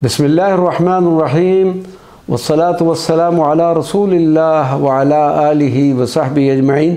बिस्मिल्लाहिर्रहमानिर्रहीम वस्सलातु वस्सलामु अला रसूलिल्लाह व अला आलिहि व सहबिहि अजमईन।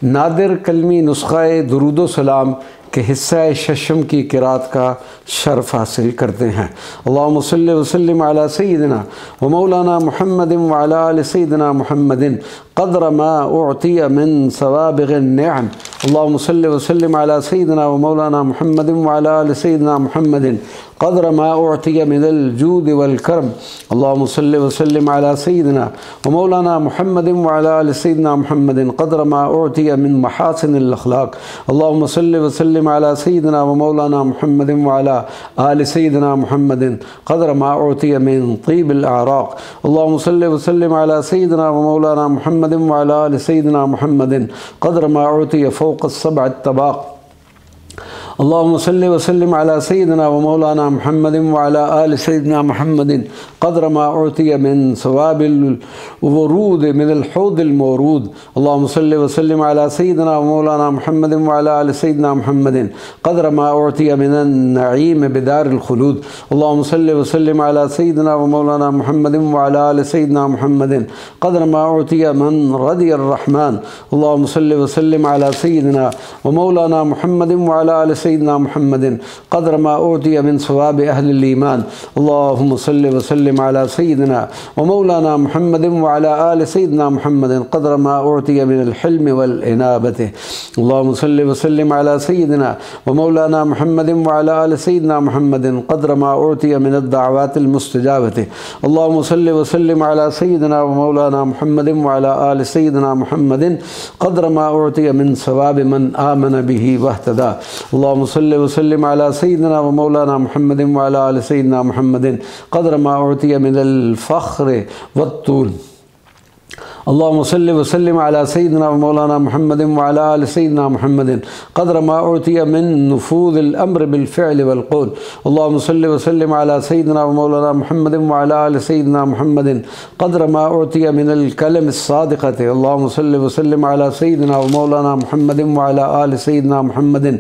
नादिर कलमी नुस्ख़ा दुरूद व सलाम के हिस्सा शशम की क़िरात का शर्फ़ हासिल करते हैं। अल्लाहुम्मा सल्लि व सल्लिम अला सय्यिदिना व मौलाना मुहम्मदिन व अला आलि सय्यिदिना मुहम्मदिन क़द्र मा उअतिय मिन सवाबिग़िन निअम। अल्लाहुम्मा सल्लि व सल्लिम अला सय्यिदिना व मौलाना मुहम्मदिन व अला आलि सय्यिदिना मुहम्मदिन क़द्र मा उअतिय मिनल जूद वल करम। अल्लाहुम्मा सल्लि व सल्लिम अला सय्यिदिना व मौलाना मुहम्मदिन व अला आलि सय्यिदिना मुहम्मदिन क़द्र मा उअतिय मिन महासिनिल अख़लाक़। अल्लाहुम्मा सल्लि व सल्लिम अला सय्यिदिना व मौलाना मुहम्मदिन व अला आलि सय्यिदिना मुहम्मदिन क़द्र मा उअतिय मिन तीबिल अराक़। अल्लाहुम्मा सल्लि व सल्लिम अला सय्यिदिना व मौलाना मुहम्मदिन व अला आलि सय्यिदिना मुहम्मदिन क़द्र मा उअतिय फ़ौक़ सबअ तबाक़। अल्लाहुम्मा सल्लि व सल्लिम अला सय्यिदिना व मौलाना मुहम्मदिन व अला आलि सय्यिदिना मुहम्मदिन क़द्र मा उअतिय मिन सवाबिल वरूद मिनल हौदिल मौरूद। अल्लाहुम्मा सल्लि व सल्लिम अला सय्यिदिना व मौलाना मुहम्मदिन व अला आलि सय्यिदिना मुहम्मदिन क़द्र मा उअतिय मिनन नईम बिदारिल खुलूद। अल्लाहुम्मा सल्लि व सल्लिम अला सय्यिदिना व मौलाना मुहम्मदिन व अला आलि सय्यिदिना मुहम्मदिन क़द्र मा उअतिय मन रदियर रहमान। अल्लाहुम्मा सल्लि व सल्लिम अला सय्यिदिना व मौलाना मुहम्मदिन व अला आलि सय्यिदिना मुहम्मदिन क़द्र मा उअतिय मिन सवाबि अहलिल ईमान। अल्लाहुम्मा सल्लि व सल्लिम अला सय्यिदिना व मौलाना मुहम्मदिन व अला आलि सय्यिदिना मुहम्मदिन क़द्र मा उअतिय मिनल हिल्म वल इनाबति। अल्लाहुम्मा सल्लि व सल्लिम अला सय्यिदिना व मौलाना मुहम्मदिन व अला आलि सय्यिदिना मुहम्मदिन क़द्र मा उअतिय मिनद दाअवातिल मुस्तजाबति। अल्लाहुम्मा सल्लि व सल्लिम अला सय्यिदिना व मौलाना मुहम्मदिन व अला आलि सय्यिदिना मुहम्मदिन क़द्र मा उअतिय मिन सवाबि मन आमन बिही वहतदा। अल्लाहुम्मा सल्लि व सल्लिम अला सय्यिदिना व मौलाना मुहम्मदिन व अला आलि सय्यिदिना मुहम्मदिन क़द्र मा उअतिय मिनल फ़ख्र वत्तूल। अल्लाहुम्मा सल्लि व सल्लिम अला सय्यिदिना व मौलाना मुहम्मदिन व अला आलि सय्यिदिना मुहम्मदिन क़द्र मा उअतिय मिन नुफ़ूज़िल अम्र बिल फ़िअल वल क़ौल। अल्लाहुम्मा सल्लि व सल्लिम अला सय्यिदिना व मौलाना मुहम्मदिन व अला आलि सय्यिदिना मुहम्मदिन क़द्र मा उअतिय मिनल कलमिस सादिक़ति। अल्लाहुम्मा सल्लि व सल्लिम अला सय्यिदिना व मौलाना मुहम्मदिन व अला आलि सय्यिदिना मुहम्मदिन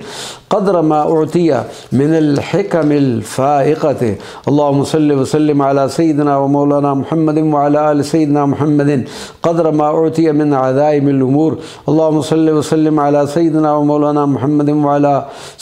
क़द्र मा उअतिय मिनल हिकमिल फ़ाइक़ति। अल्लाहुम्मा सल्लि व सल्लिम अला सय्यिदिना व मौलाना मुहम्मदिन व अला आलि सय्यिदिना मुहम्मदिन क़द्र मा उअतिय मिन अज़ाइमिल उमूर। अल्लाहुम्मा सल्लि व सल्लिम अला सय्यिदिना व मौलाना मुहम्मदिन व अला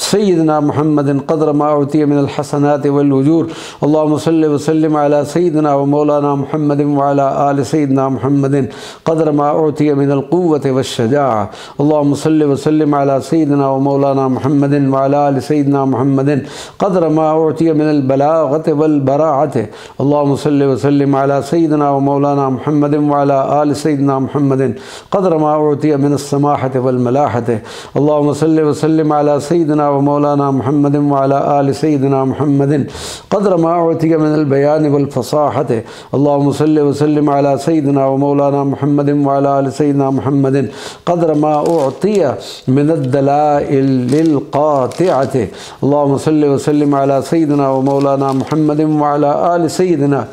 सय्यिदिना मुहम्मदिन क़द्र मा उअतिय मिनल हसनाति वल उजूर। अल्लाहुम्मा सल्लि व सल्लिम अला सय्यिदिना व मौलाना मुहम्मदिन व अला आलि सय्यिदिना मुहम्मदिन क़द्र मा उअतिय मिनल क़ुव्वति वश्शजाअ। अल्लाहुम्मा सल्लि व सल्लिम अला सय्यिदिना व मौलाना मुहम्मदिन व अला आलि सय्यिदिना मुहम्मदिन क़द्र मा उअतिय मिनल बलागति वल बराअति। अल्लाहुम्मा सल्लि व सल्लिम अला सय्यिदिना व मौलाना मुहम्मदिन व अला आलि सय्यिदिना मुहम्मदिन क़द्र मा उअतिय मिनस समाहति वल मलाहति। अल्लाहुम्मा सल्लि व सल्लिम अला सय्यिदिना व मौलाना मुहम्मदिन व अला आलि सय्यिदिना मुहम्मदिन क़द्र मा उअतिय मिनल बयान वल फ़साहति। अल्लाहुम्मा सल्लि व सल्लिम अला सय्यिदिना व मौलाना मुहम्मदिन व अला आलि सय्यिदिना मुहम्मदिन क़द्र मा उअतिय मिनद दलाइलिल क़ातिअति। अल्लाहुम्मा सल्लि व सल्लिम अला सय्यिदिना व मौलाना मुहम्मदिन व अला आलि सय्यिदिना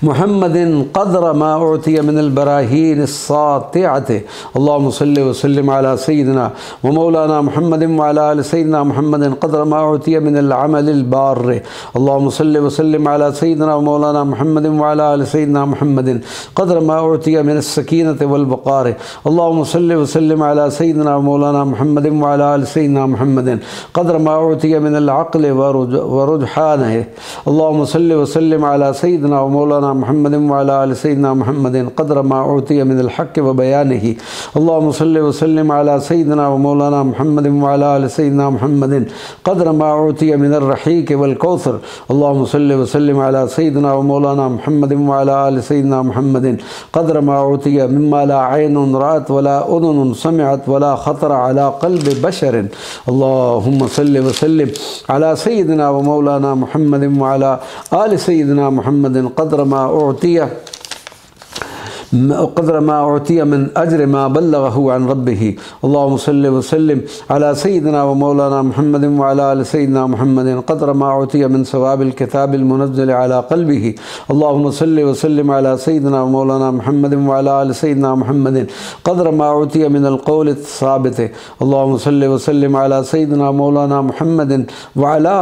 मुहम्मदिन क़द्र मा उअतिय मिनल बराहीनिस सातिअति। अल्लाहुम्मा सल्लि व सल्लिम अला सय्यिदिना व मौलाना मुहम्मदिन व अला आलि सय्यिदिना मुहम्मदिन क़द्र मा उअतिय मिनल अमलिल बार्र। अल्लाहुम्मा सल्लि व सल्लिम अला सय्यिदिना व मौलाना मुहम्मदिन व अला आलि सय्यिदिना मुहम्मदिन क़द्र मा उअतिय मिनस सकीनति वल वक़ार। अल्लाहुम्मा सल्लि व सल्लिम अला सय्यिदिना व मौलाना मुहम्मदिन व अला आलि सय्यिदिना मुहम्मदिन क़द्र मा उअतिय मिनल अक़्ल व रुजहानिहि। अल्लाहुम्मा सल्लि व सल्लिम अला सय्यिदिना व मौलाना मुहम्मदिन व अला आलि सय्यिदिना मुहम्मदिन क़द्र मा उअतिय मिनल हक़्क़ि व बयानिहि। अल्लाहुम्मा सल्लि व सल्लिम अला सय्यिदिना व मौलाना मुहम्मदिन व अला आलि सय्यिदिना मुहम्मदिन क़द्र मा उअतिय मिनर रहीक़ वल कौसर। अल्लाहुम्मा सल्लि व सल्लिम अला सय्यिदिना व मौलाना मुहम्मदिन व अला आलि सय्यिदिना मुहम्मदिन क़द्र मा उअतिय मिम्मा ला ऐनुन रअत व ला उज़ुनुन समिअत व ला ख़तर अला क़ल्बि बशरिन। अल्लाहुम्मा सल्लि व सल्लिम अला सय्यिदिना व मौलाना मुहम्मदिन व अला आलि सय्यिदिना मुहम्मदिन क़द्र मा उअतिय क़द्र मा उतिया मिन अज्र मा बल्लगहु अन रब्बिही। अल्लाहुम्मा सल्लि व सल्लिम अला सय्यिदिना व मौलाना मुहम्मदिन व अला आलि सय्यिदिना मुहम्मदिन क़द्र मा उतिया मिन सवाबिल किताबिल मुनज़्ज़ल अला क़ल्बिही। अल्लाहुम्मा सल्लि व सल्लिम अला सय्यिदिना व मौलाना मुहम्मदिन व अला आलि सय्यिदिना मुहम्मदिन क़द्र मा उतिया मिनल क़ौलि साबित। अल्लाहुम्मा सल्लि व सल्लिम अला सय्यिदिना मौलाना मुहम्मदिन व अला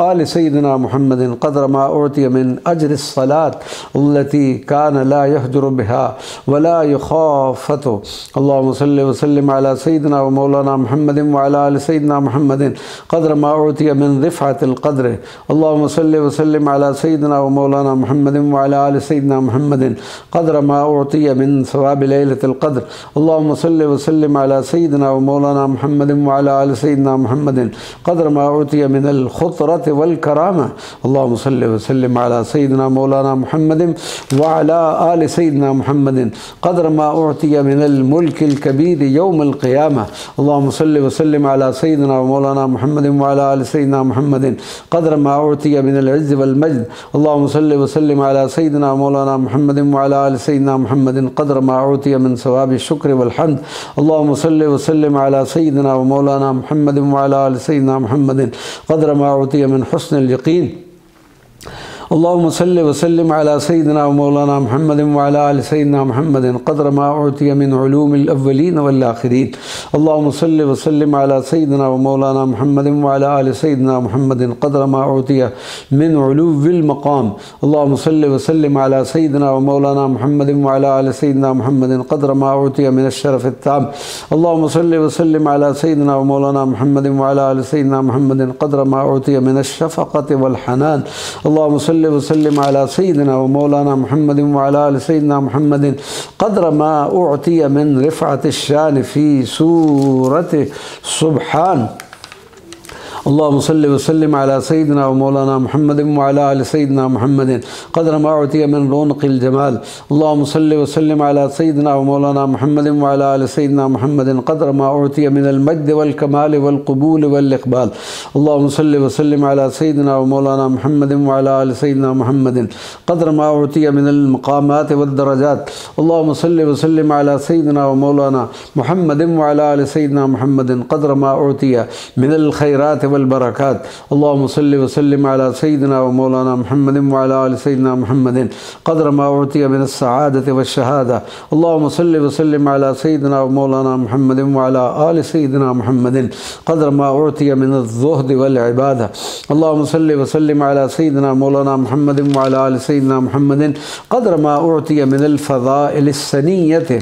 आलि सय्यिदिना मुहम्मदिन क़द्र मा उतिया मिन अज्रि सलात अल्लती कान ला यहजुरु बिहा व ला युख़ाफ़तु। अल्लाहुम्मा सल्लि व सल्लिम अला सय्यिदिना व मौलाना मुहम्मदिन व अला आलि सय्यिदिना मुहम्मदिन क़द्र मा उतिया मिन रिफ़अतिल क़द्र। अल्लाहुम्मा सल्लि व सल्लिम अला सय्यिदिना व मौलाना मुहम्मदिन व अला आलि सय्यिदिना मुहम्मदिन क़द्र मा उतिया मिन सवाबि लैलतिल क़द्र। अल्लाहुम्मा सल्लि व सल्लिम अला सय्यिदिना व मौलाना मुहम्मदिन व अला आलि सय्यिदिना मुहम्मदिन क़द्र मा उतिया मिनल ख़ुतरति वल करामा। अल्लाहुम्मा सल्लि व सल्लिम अला सय्यिदिना मौलाना मुहम्मदिन व अला आलि सय्यिदिना मुहम्मदिन क़द्र मा उतिया मिनल मुल्किल कबीर यौमल क़ियामा। अल्लाहुम्मा सल्लि व सल्लिम अला सय्यिदिना व मौलाना मुहम्मदिन व अला आलि सय्यिदिना मुहम्मदिन क़द्र मा उतिया मिनल इज़्ज़ वल मज्द। अल्लाहुम्मा सल्लि व सल्लिम अला सय्यिदिना मौलाना मुहम्मदिन व अला आलि सय्यिदिना मुहम्मदिन क़द्र मा उतिया मिन सवाबि शुक्र वल हम्द। अल्लाहुम्मा सल्लि व सल्लिम अला सय्यिदिना व मौलाना मुहम्मदिन व अला आलि सय्यिदिना मुहम्मदिन क़द्र मा उतिया मिन हुस्निल यक़ीन। अल्लाहुम्मा सल्लि व सल्लिम अला सय्यिदिना व मौलाना मुहम्मदिन व अला आलि सय्यिदिना मुहम्मदिन क़द्र मा उतिया मिन उलूमिल अव्वलीन वल आखिरीन। अल्लाहुम्मा सल्लि व सल्लिम अला सय्यिदिना व मौलाना मुहम्मदिन व अला आलि सय्यिदिना मुहम्मदिन क़द्र मा उतिया मिन उलूविल मक़ाम। अल्लाहुम्मा सल्लि व सल्लिम अला सय्यिदिना व मौलाना मुहम्मदिन व अला आलि सय्यिदिना मुहम्मदिन क़द्र मा उतिया मिन अश-शरफ़ित ताम। अल्लाहुम्मा सल्लि व सल्लिम अला सय्यिदिना व मौलाना मुहम्मदिन व अला आलि सय्यिदिना मुहम्मदिन क़द्र मा उतिया मिन अश-शफ़क़ति वल हनान। अल्लाहुम्मा सल्लि व सल्लिम अला सय्यिदिना व मौलाना मुहम्मदिन व अला आलि सय्यिदिना मुहम्मदिन क़द्र मा उतिया मिन रिफ़अतिश शान फ़ी सूरति सुब्हान। अल्लाहुम्मा सल्लि व सल्लिम अला सय्यिदिना व मौलाना मुहम्मदिन व अला आलि सय्यिदिना मुहम्मदिन क़द्र मा उतिया मिन रौनक़िल जमाल। अल्लाहुम्मा सल्लि व सल्लिम अला सय्यिदिना व मौलाना मुहम्मदिन व अला आलि सय्यिदिना मुहम्मदिन क़द्र मा उतिया मिनल मज्द वल कमाल वल क़बूल वल इक़बाल। अल्लाहुम्मा सल्लि व सल्लिम अला सय्यिदिना व मौलाना मुहम्मदिन व अला आलि सय्यिदिना मुहम्मदिन क़द्र मा उतिया मिनल मक़ामात वद दरजात। अल्लाहुम्मा सल्लि व सल्लिम अला सय्यिदिना व मौलाना मुहम्मदिन व अला आलि सय्यिदिना मुहम्मदिन क़द्र मा उतिया मिनल खैरात वल बरकात। अल्लाहुम्मा सल्लि व सल्लिम अला सय्यिदिना व मौलाना मुहम्मदिन व अला आलि सय्यिदिना मुहम्मदिन क़द्र मा उतिया मिन अस्सआदति वश शहादा। अल्लाहुम्मा सल्लि व सल्लिम अला सय्यिदिना व मौलाना मुहम्मदिन व अला आलि सय्यिदिना मुहम्मदिन क़द्र मा उतिया मिन अज़्ज़ुहद वल इबादा। अल्लाहुम्मा सल्लि व सल्लिम अला सय्यिदिना मौलाना मुहम्मदिन व अला आलि सय्यिदिना मुहम्मदिन क़द्र मा उतिया मिनल फ़ज़ाइलिस सनीयति।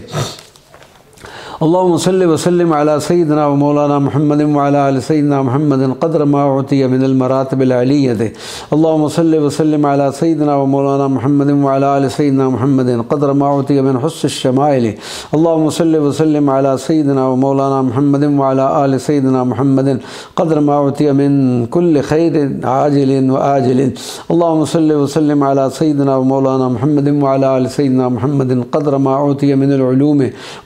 अल्लाहुम्मा सल्लि व सल्लिम अला सय्यिदिना व मौलाना मुहम्मदिन व अला आलि सय्यिदिना मुहम्मदिन क़द्र मा उतिया मिनल मरातिबिल अलिय्यति। अल्लाहुम्मा सल्लि व सल्लिम अला सय्यिदिना व मौलाना मुहम्मदिन व अला आलि सय्यिदिना मुहम्मदिन क़द्र मा उतिया मिन हुस्निश शमाइल। अल्लाहुम्मा सल्लि व सल्लिम अला सय्यिदिना व मौलाना मुहम्मदिन व अला आलि सय्यिदिना मुहम्मदिन क़द्र मा उतिया मिन कुल्लि खैरिन आजिलिन व आजिलिन। अल्लाहुम्मा सल्लि व सल्लिम अला सय्यिदिना व मौलाना मुहम्मदिन व अला आलि सय्यिदिना मुहम्मदिन क़द्र मा उतिया मिनल उलूम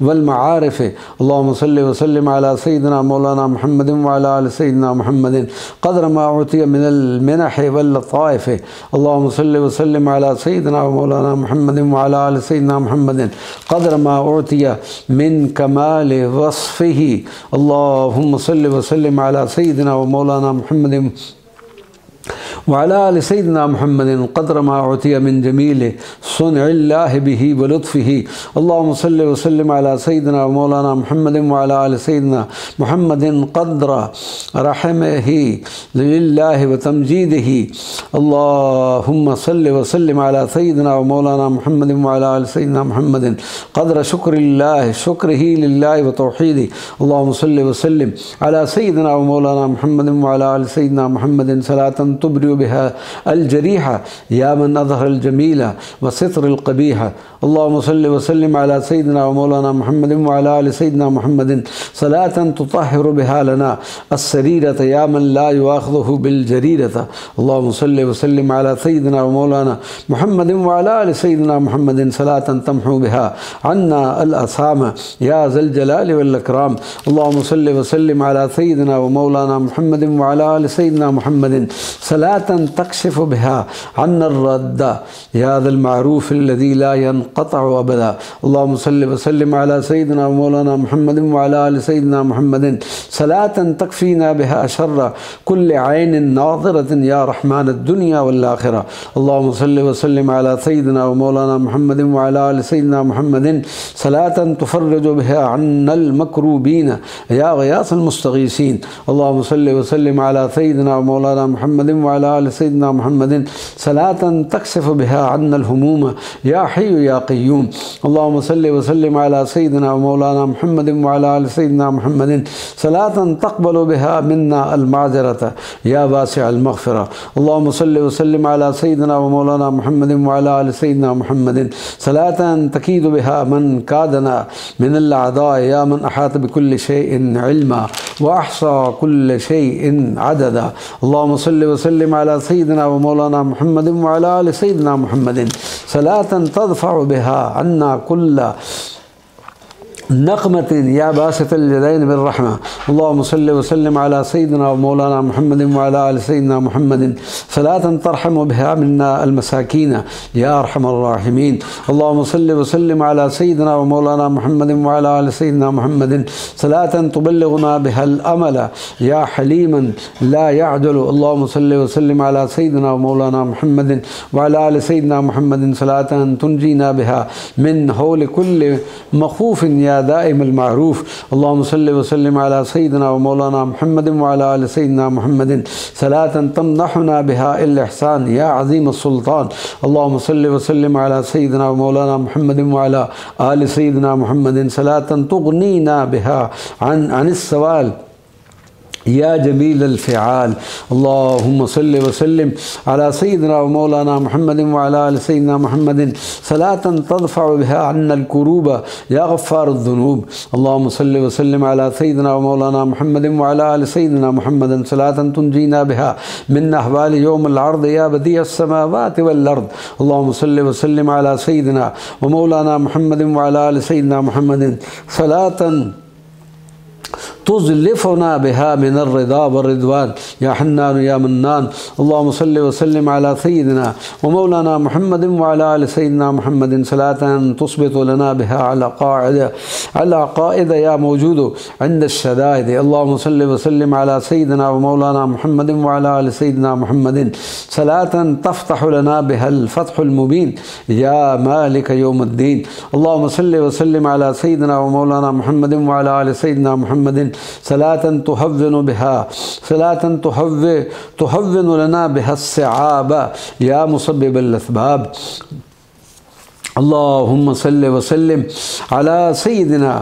वल मआरिफ़। अल्लाहुम्मा सल्लि व सल्लिम अला सय्यिदिना मौलाना मुहम्मदिन व अला आलि सय्यिदिना मुहम्मदिन क़द्र मा उतिया मिनल मिनह वल लताइफ़। अल्लाहुम्मा सल्लि व सल्लिम अला सय्यिदिना मौलाना मुहम्मदिन व अला आलि सय्यिदिना मुहम्मदिन क़द्र मा उतिया मिन कमाल वस्फ़िही। अल्लाहुम्मा सल्लि व सल्लिम अला सय्यिदिना मौलाना मुहम्मदिन व अला आलि सय्यिदिना मुहम्मदिन क़द्र मा उतिया मिन जमील सुन्निल्लाहि बिही व लुत्फ़िही। अल्लाहुम्मा सल्लि व सल्लिम अला सय्यिदिना मौलाना मुहम्मदिन व अला आलि सय्यिदिना मुहम्मदिन क़द्र रहमही लिल्लाहि व तमजीदिही। अल्लाहुम्मा सल्लि व सल्लिम अला सय्यिदिना मौलाना मुहम्मदिन व अला आलि सय्यिदिना मुहम्मदिन क़द्र शुक्रिही लिल्लाहि व तौहीदी। अल्लाहुम्मा सल्लि व सल्लिम अला सय्यिदिना मौलाना मुहम्मदिन व अला आलि सय्यिदिना मुहम्मदिन सलातन तुब्रिउ बिहा अल जरीहा या मन अज़हरल जमीला व सित्रल क़बीहा। अल्लाहुम्मा सल्लि व सल्लिम अला सय्यिदिना मौलाना मुहम्मदिन व अला आलि सय्यिदिना मुहम्मदिन सलातन तुतहिरु बिहा लना अस्सरीरत या मन ला युआख़िज़ुहु बिल जरीरत। अल्लाहुम्मा सल्लि व सल्लिम अला सय्यिदिना मौलाना मुहम्मदिन व अला आलि सय्यिदिना मुहम्मदिन सलातन तमहु बिहा अन्ना अल असामा या ज़ल जलालि वल इकराम। अल्लाहुम्मा सल्लि व सल्लिम अला सय्यिदिना मौलाना मुहम्मदिन व अला आलि सय्यिदिना मुहम्मदिन सलातन सलातन तकशिफ़ बिहा अन्ना अर्रद्दा या ज़ल मअरूफ़ अल्लज़ी ला यनक़तअ अबदा। अल्लाहुम्मा सल्लि व सल्लिम अला सय्यिदिना व मौलाना मुहम्मदिन व अला आलि सय्यिदिना मुहम्मदिन सलातन तकफ़ीना बिहा शर्रा कुल्लि ऐनिन नाज़िरतिन या रहमान अद-दुनिया वल आखिरा। अल्लाहुम्मा सल्लि व सल्लिम अला सय्यिदिना व मौलाना मुहम्मदिन व अला आलि सय्यिदिना मुहम्मदिन सलातन तुफ़र्रिजु बिहा अन्नल मकरूबीन या ग़ियासल मुस्तग़ीसीन। अल्लाहुम्मा सल्लि व सल्लिम अला सय्यिदिना व मौलाना मुहम्मदिन व अला आलि सय्यिदिना मुहम्मदिन सलातन तकशिफ़ बिहा अन्नल हुमूम या हय्यु या क़य्यूम। अल्लाहुम्मा सल्लि व सल्लिम अला सय्यिदिना व मौलाना मुहम्मदिन व अला आलि सय्यिदिना मुहम्मदिन सलातन तक़बलु बिहा मिन्ना अल-माज़रत या वासिअल मग़फ़िरा। अल्लाहुम्मा सल्लि व सल्लिम अला सय्यिदिना व मौलाना मुहम्मदिन व अला आलि सय्यिदिना मुहम्मदिन सलातन तकीदु बिहा मन कादना मिनल अअदा या मन अहात बिकुल्लि शैइन इल्मा व अहसा कुल्लि शैइन अददा। अल्लाहुम्मा सल्लि व सल्लिम अला सय्यिदिना व मौलाना मुहम्मदिन व अला आलि सय्यिदिना मुहम्मदिन सलातन तदफ़अु बिहा अन्ना कुल्ला नक़मतिन या बासितल यदैन बिर्रहमा। अल्लाहुम्मा सल्लि व सल्लिम अला सय्यिदिना व मौलाना मुहम्मदिन व अला आलि सय्यिदिना मुहम्मदिन सलातन तरहमु बिहा मिन्ना अल-मसाकीन या अरहमर राहिमीन। अल्लाहुम्मा सल्लि व सल्लिम अला सय्यिदिना व मौलाना मुहम्मदिन व अला आलि सय्यिदिना मुहम्मदिन सलातन तुबल्लिगुना बिहल अमल या हलीमन ला यअजलु। अल्लाहुम्मा सल्लि व सल्लिम अला सय्यिदिना व मौलाना मुहम्मदिन व अला आलि सय्यिदिना मुहम्मदिन सलातन तुंजीना बिहा मिन हौलि कुल्लि मख़ूफ़िन या दाइमल मारूफ़। अल्लाहुम्मा सल्लि व सल्लिम अला सय्यिदिना व मौलाना मुहम्मदिन व अला आलि सय्यिदिना मुहम्मदिन सलातन तमनहुना बिहा अल इहसान या अज़ीम सुल्तान। अल्लाहुम्मा सल्लि व सल्लिम अला सय्यिदिना व मौलाना मुहम्मदिन व अला आलि सय्यिदिना मुहम्मदिन सलातन तुग़नीना बिहा अनिस सवाल या जमील अल-फ़िआल। अल्लाहुम्मा सल्लि व सल्लिम अला सय्यिदिना व मौलाना मुहम्मदिन व अला आलि सय्यिदिना मुहम्मदिन सलातन तदफ़अु बिहा अन्नल कुरूब या ग़फ़्फ़ारुज़्ज़ुनूब। अल्लाहुम्मा सल्लि व सल्लिम अला सय्यिदिना व मौलाना मुहम्मदिन व अला आलि सय्यिदिना मुहम्मदिन सलातन तुंजीना बिहा मिन अहवालि यौमिल अर्द या बदीअस समावाति वल अर्द। अल्लाहुम्मा सल्लि व सल्लिम अला सय्यिदिना व मौलाना मुहम्मदिन व अला आलि सय्यिदिना मुहम्मदिन सलातन तुज़लिफ़ुना बिहा मिनर रिदा व रिदवान या हन्नान या मन्नान। अल्लाहुम्मा सल्लि व सल्लिम अला सय्यिदिना व मौलाना मुहम्मदिन व अला आलि सय्यिदिना मुहम्मदिन सलातन तुस्बितु लना बिहा अला क़ाइद या मौजूदु इंद अश-शदाइद। अल्लाहुम्मा सल्लि व सल्लिम अला सय्यिदिना व मौलाना मुहम्मदिन व अला आलि सय्यिदिना मुहम्मदिन सलातन तफ़्तहु लना बिहल फ़त्हुल मुबीन या मालिक यौमिद्दीन। अल्लाहुम्मा सल्लि व सल्लिम अला सय्यिदिना व मौलाना मुहम्मदिन व अला आलि सय्यिदिना मुहम्मदिन सलातन तुहव्विनु लना बिहा अस्सिआब या मुसब्बिबल असबाब। अल्लाहुम्मा सल्लि व सल्लिम अला सय्यिदिना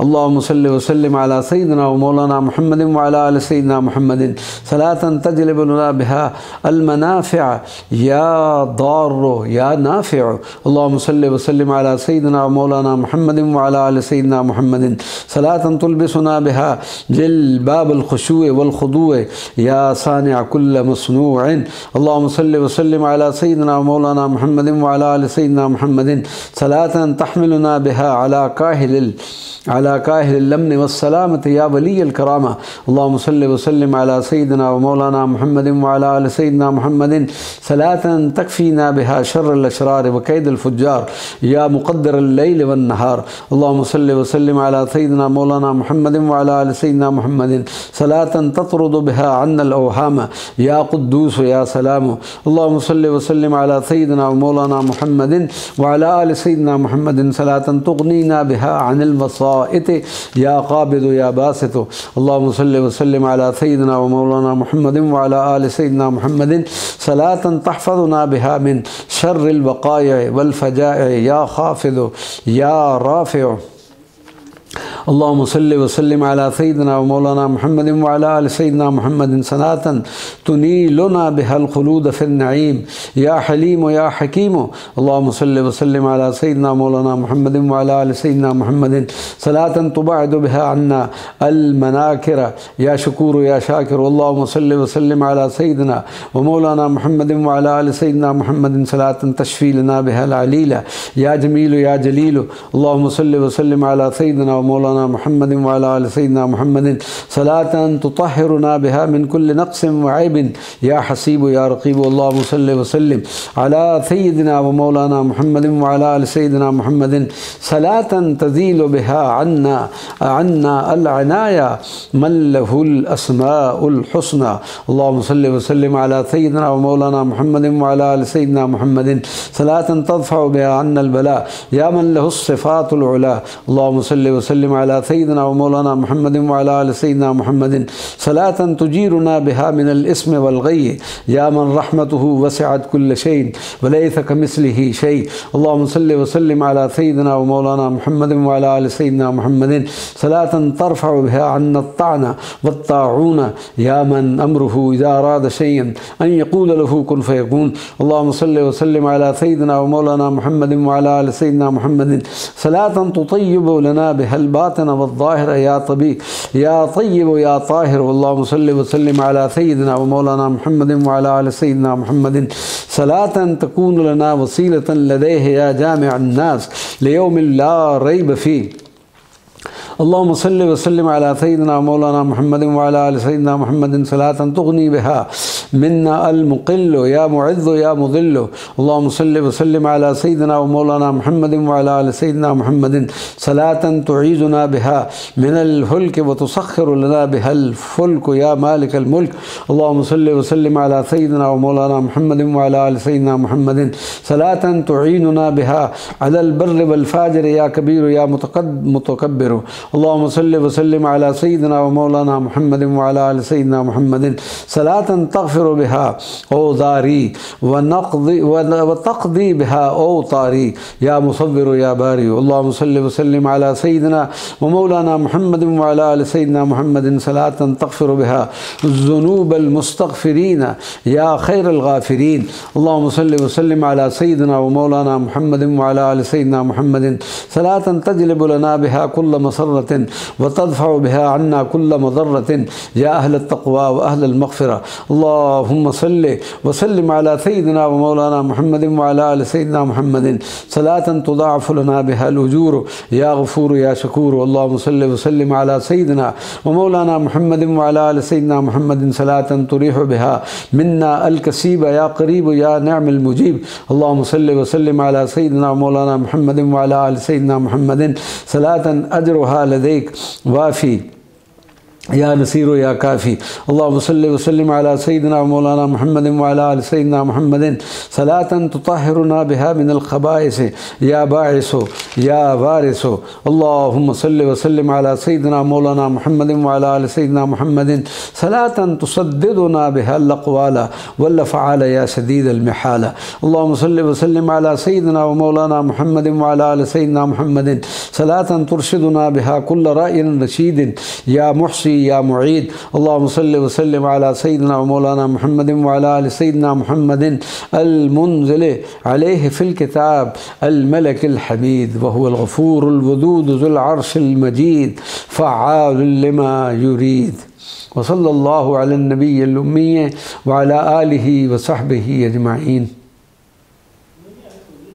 अल्लाहुम्मा सल्लि व सल्लिम अला सय्यिदिना व मौलाना मुहम्मदिन व अला आलि सय्यिदिना मुहम्मदिन सलातन तजलिबु लना बिहा अल-मनाफ़िअ या दार्रु या नाफ़िअ। अल्लाहुम्मा सल्लि व सल्लिम अला सय्यिदिना व मौलाना मुहम्मदिन व अला आलि सय्यिदिना मुहम्मदिन सलातन तुलबिसुना बिहा जिलबाबल खुशूअ वल खुदूअ या सानिअ कुल्ल मस्नूअन। अल्लाहुम्मा सल्लि व सल्लिम अला सय्यिदिना व मौलाना मुहम्मदिन व अला आलि सय्यिदिना मुहम्मदिन सलातन तहमिलुना बिहा अला काहिल लम्न वस्सलामति या वलील करामा। अल्लाहुम्मा सल्लि व सल्लिम अला सय्यिदिना व मौलाना मुहम्मदिन व अला आलि सय्यिदिना मुहम्मदिन सलातन तकफ़ीना बिहा शर्रल अशरार व कैदल फुज्जार या मुक़द्दिरल लैल वन नहार। अल्लाहुम्मा सल्लि व सल्लिम अला सय्यिदिना मौलाना मुहम्मदिन व अला आलि सय्यिदिना मुहम्मदिन सलातन ततरुदु बिहा अन्नल अवहाम या क़ुद्दूस या सलाम। अल्लाहुम्मा सल्लि व सल्लिम अला सय्यिदिना मौलाना मुहम्मदिन व अला आलि सय्यिदिना मुहम्मदिन सलातन तुग़नीना बिहा अनिल मसाइत या क़ाबिदु या बासितु। अल्लाहुम्मा सल्लि व सल्लिम अला सय्यिदिना व मौलाना मुहम्मदिन व अला आलि सय्यिदिना मुहम्मदिन सलातन तहफ़ज़ुना बिहा मिन शर्रिल वक़ाइअ वल फ़जाइअ या ख़ाफ़िदु या राफ़िअ। अल्लाहुम्मा सल्लि व सल्लिम अला सय्यिदिना व मौलाना मुहम्मदिन व अला आलि सय्यिदिना मुहम्मदिन सलातन तुनीलुना बिहल ख़ुलूद फ़िन नईम या हलीम या हकीम। अल्लाहुम्मा सल्लि व सल्लिम अला सय्यिदिना मौलाना मुहम्मदिन व अला आलि सय्यिदिना मुहम्मदिन सलातन तुबअदु बिहा अन्ना अल मनाकिर या शकूर या शाकिर। अल्लाहुम्मा सल्लि व सल्लिम अला सय्यिदिना व मौलाना मुहम्मदिन व अला आलि सय्यिदिना मुहम्मदिन सलातन तशफ़ी लना बिहल अलील या जमील या जलील। अल्लाहुम्मा सल्लि व सल्लिम अला सय्यिदिना व मौलाना मौलाना मुहम्मद व अला आलि सय्यिदिना मुहम्मदिन सलातन तुतहिरुना बिहा मिन कुल्लि नक़्सिन व ऐबिन या हसीब या रक़ीब। अल्लाहुम्मा सल्लि व सल्लिम अला सय्यिदिना व मौलाना मुहम्मद व अला आलि सय्यिदिना मुहम्मदिन सलातन तज़ीलु बिहा अन्ना अल अनाया मन लहुल अस्माउल हुस्ना। अल्लाहुम्मा सल्लि व सल्लिम अला सय्यिदिना व मौलाना मुहम्मद व अला आलि सय्यिदिना मुहम्मदिन सलातन तदफ़उ बिहा अन्ना अल बला या मन लहुस सिफ़ातुल उला। अल्लाहुम्मा सल्लि व सल्लिम अला सय्यिदिना व मौलाना मुहम्मद व अला आलि सय्यिदिना मुहम्मदिन सलातन तुजीरुना बिहा मिनल इस्मि वल गय्य या मन रहमतुहु वसिअत कुल्ल शैइन व लैसा कमिस्लिही शै। अल्लाहुम्मा सल्लि व सल्लिम अला सय्यिदिना व मौलाना मुहम्मद व अला आलि सय्यिदिना मुहम्मदिन सलातन तरफ़उ बिहा अन्ना अत्ताअन वत्ताऊन या मन अम्रुहु इज़ा अराद शैअन अन यक़ूल लहु कुन फ़यकून। अल्लाहुम्मा सल्लि व सल्लिम अला सय्यिदिना व मौलाना मुहम्मद व अला आलि सय्यिदिना मुहम्मदिन सलातन तुतय्यिबु लना बिहल बातिन वज़्ज़ाहिर या तय्यिब या ताहिर। अल्लाहुम्मा सल्लि व सल्लिम अला सय्यिदिना व मौलाना मुहम्मद व अला आलि सय्यिदिना मुहम्मदिन सलातन तकूनु लना वसीलतन लदैहि या जामिअन नास लियौमिन ला रैब फ़ीह। अल्लाहुम्मा सल्लि व सल्लिम अला सय्यिदिना मौलाना मुहम्मद व अला आलि सय्यिदिना मुहम्मदिन सलातन तुग़नी बिहा मिन्ना अल मुक़िल्लु या मुइज़्ज़ु या मुज़िल्लु। अल्लाहुम्मा सल्लि व सल्लिम अला सय्यिदिना व मौलाना मुहम्मद व अला आलि सय्यिदिना मुहम्मदिन सलातन तुईज़ुना बिहा मिनल फुल्क व तुसख़्खिरु लना बिहल फुल्क या मालिकल मुल्क। अल्लाहुम्मा सल्लि व सल्लिम अला सय्यिदिना व मौलाना मुहम्मद व अला आलि सय्यिदिना मुहम्मदिन सलातन तुईनुना बिहा अलल बर्रि वल फ़ाजिर या कबीर या मुतकब्बिर। अल्लाहुम्मा सल्लि व सल्लिम अला सय्यिदिना व मौलाना मुहम्मद व अला आलि सय्यिदिना मुहम्मदिन सलातन तग़फ़िरु बिहा औज़ारी व तक़दी बिहा औतारी या मुसव्विर या बारी। अल्लाहुम्मा सल्लि व सल्लिम अला सय्यिदिना व मौलाना मुहम्मद व अला आलि सय्यिदिना मुहम्मदिन सलातन तग़फ़िरु बिहा ज़ुनूबल मुस्तग़फ़िरीन या खैरल गाफ़िरीन। अल्लाहुम्मा सल्लि व सल्लिम अला सय्यिदिना व मौलाना मुहम्मद व अला आलि सय्यिदिना मुहम्मदिन सलातन तजलिबु लना बिहा कुल्ल मसर्रतिन व तदफ़उ बिहा अन्ना कुल्ल मज़र्रतिन या अहल तक़वा व अहल मग़फ़िरा। अल्लाहुम्मा सल्लि व सल्लिम अला सय्यिदिना व मौलाना मुहम्मद व अला आलि सय्यिदिना मुहम्मदिन सलातन तुज़ाअफ़ु लना बिहल उजूर या गफ़ूर या शकूर। अल्लाहुम्मा सल्लि व सल्लिम अला सय्यिदिना व मौलाना मुहम्मद व अला आलि सय्यिदिना मुहम्मदिन सलातन तुरीहु बिहा मिन्ना अल कसीब या क़रीब या निअमल मुजीब। अल्लाहुम्मा सल्लि व सल्लिम अला सय्यिदिना व मौलाना मुहम्मद व अला आलि सय्यिदिना मुहम्मदिन सलातन अजरुहा लदैक वाफ़ी या नसीर या काफ़ी। अल्लाहुम्मा सल्लि व सल्लिम अला सय्यिदिना व मौलाना मुहम्मद व अला आलि सय्यिदिना मुहम्मदिन सलातन तुतहिरुना बिहा मिनल ख़बाइस या बाइसु या वारिसु। अल्लाहुम्मा सल्लि व सल्लिम अला सय्यिदिना मौलाना मुहम्मद व अला आलि सय्यिदिना मुहम्मदिन सलातन तुसद्दिदुना बिहल अक़वाला वल अफ़आल या शदीदल मिहाला। अल्लाहुम्मा सल्लि व सल्लिम अला सय्यिदिना व मौलाना मुहम्मद व अला आलि सय्यिदिना मुहम्मदिन सलातन तुरशिदुना बिहा कुल्ल राइन रशीदिन या मुहसी या मुईद। अल्लाहुम्मा सल्लि व सल्लिम अला सय्यिदिना व मौलाना मुहम्मद व अला आलि सय्यिदिना मुहम्मदिन अल मुनज़िल अलैहि फ़िल किताब अल मलकिल हमीद व हुवल गफ़ूरुल वदूद ज़ुल अर्शिल मजीद फ़अआलुल लिमा युरीद। व सल्लल्लाहु अला नबिय्यिल उम्मी व अला आलिहि व सहबिहि अजमईन।